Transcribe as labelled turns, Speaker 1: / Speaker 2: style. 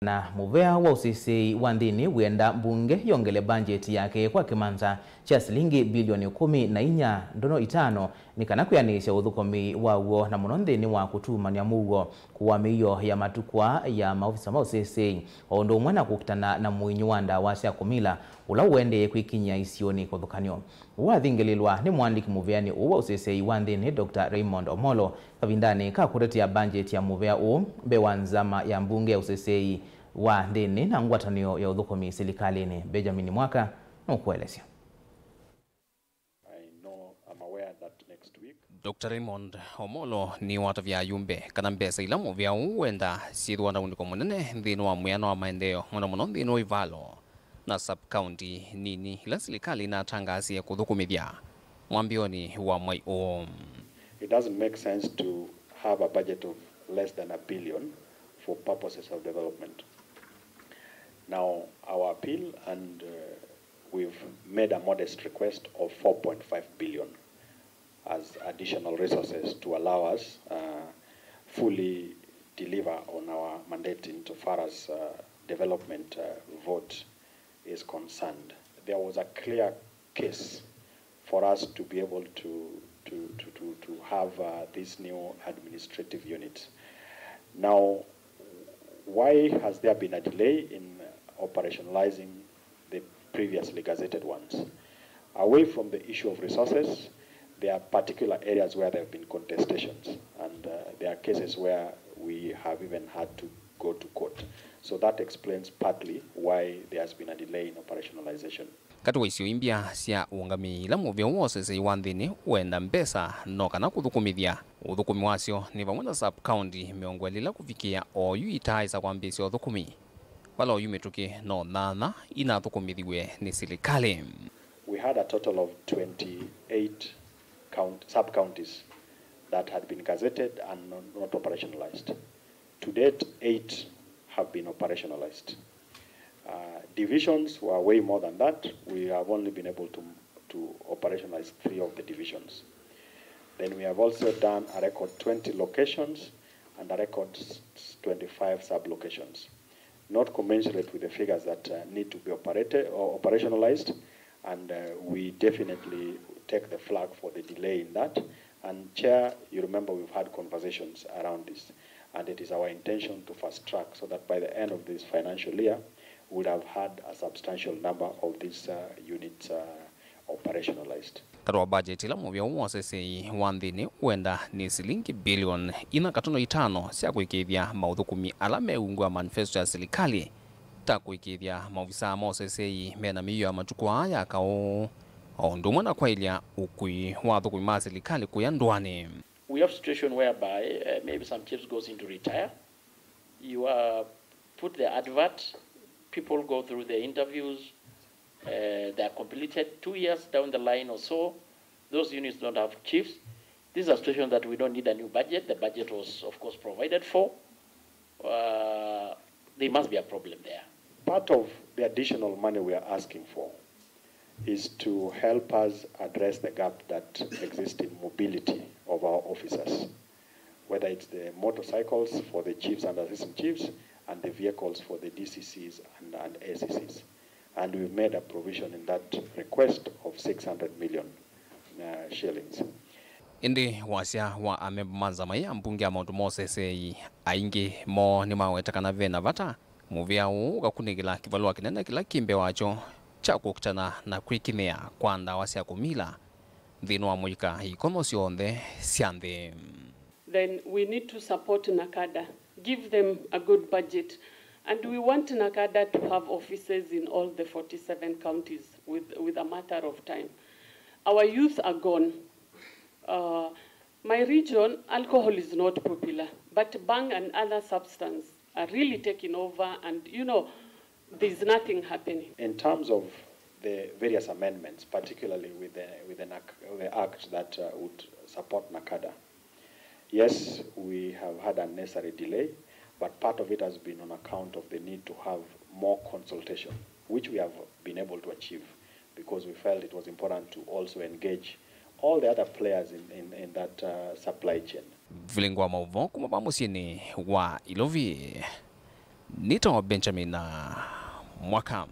Speaker 1: Na Muvia wa Usesei wa nthini wienda mbunge yongele bajeti yake kwa kimanza cha silingi billioni 14.5 nikana kwianiisya uthukumi wawo na muno nthini wa kutuumanya muuo kuuwa miio ya matuku ya maofisa ma Usesei oundu umwe na kukitana na muinyu wa ndawa cia kumila ula uendeeye kwikinyia isioni kuthukanio. Wathingililwa ni mwandiki muviani wa Usesei wa nthini Dr.Raymond Omollo kavindani ka kutetea bajeti ya Muvia mbe wa nzama ya mbunge ya Usesei wa nthini na ngwatanio ya uthukumi serikalini. Benjamin Mwaka nukuelezea.
Speaker 2: Dr. Raymond Omollo ni watavya yumbe kana mbesa ila Muvia uenda sithwa na uniko munene nthini wa mwiano wa maendeleo muno nthini wa Ivalo na sub-county nini ila serikali na tangazi ya kuthukumithia mwambioni wa miio.
Speaker 3: It doesn't make sense to have a budget of less than $1 billion for purposes of development. Now, our appeal, and we've made a modest request of 4.5 billion as additional resources to allow us fully deliver on our mandate insofar as development vote is concerned. There was a clear case for us to be able to have this new administrative unit. Now, why has there been a delay in operationalizing the previously gazetted ones? Away from the issue of resources, there are particular areas where there have been contestations, and there are cases where we have even had to go to court. So that explains partly why there has been a delay in operationalization.
Speaker 2: Katuwa isio imbia sia uungami ila Muvia wa Usesei wa nthini uenda mbesa no kana kuthukumithia uthukumi wasio ni vamwe na sub-county miongo lila kufikia oyu itaisa kwambisya uthukumi wala oyu mituki no nana ina thukumithiwe ni serikali.
Speaker 3: We had a total of 28 sub-counties that had been gazetted and not operationalized. To date, 8 have been operationalized. Divisions were way more than that. We have only been able to operationalize 3 of the divisions. Then we have also done a record 20 locations and a record 25 sub-locations, not commensurate with the figures that need to be operated or operationalized, and we definitely take the flag for the delay in that. And Chair, you remember we've had conversations around this, and it is our intention to fast track so that by the end of this financial year, we would have had a substantial number of these units operationalized.
Speaker 2: Tarwa budget ila Muvia wa Usesei wa nthini uenda ni silingi billioni 4.5 cia kuikithia mauthukumi ala meungwa manifesto ya serikali ta kuikithia maofisa ma Usesei mena miio ya matuku ya kao oundu umwe na Kwailya ukui wa thukumi ma serikali kuya ndwani.
Speaker 4: We have a situation whereby maybe some chiefs goes into retire. You put the advert, people go through the interviews, they are completed 2 years down the line or so. Those units don't have chiefs. This is a situation that we don't need a new budget. The budget was, of course, provided for. There must be a problem there.
Speaker 3: Part of the additional money we are asking for is to help us address the gap that exists in mobility of our officers, whether it's the motorcycles for the chiefs and assistant chiefs and the vehicles for the DCCs and ACCs. And we've made a provision in that request of 600 million shillings.
Speaker 2: Indi wasya wa amembanza ya mbunge ya maundu ma Usesei aingi mo ni mawetakana vena vata Muvia ukakunigila kivalua kinene kila kimbe wacho cha kukitana na kwikinia kwa ndawa cia kumila nthini wa muika ikono cionthe cia nthi.
Speaker 5: Then we need to support Nakada, give them a good budget, and we want Nakada to have offices in all the 47 counties with a matter of time. Our youth are gone. My region, alcohol is not popular, but bang and other substances are really taking over, and there's nothing happening.
Speaker 3: In terms of the various amendments, particularly with the act that would support Nakada, yes, we have had a necessary delay, but part of it has been on account of the need to have more consultation, which we have been able to achieve because we felt it was important to also engage all the other players in that supply chain.
Speaker 2: Vilingwa mauvo kuma pamusini wa Ilovia. Nito Benjamin Mwaka.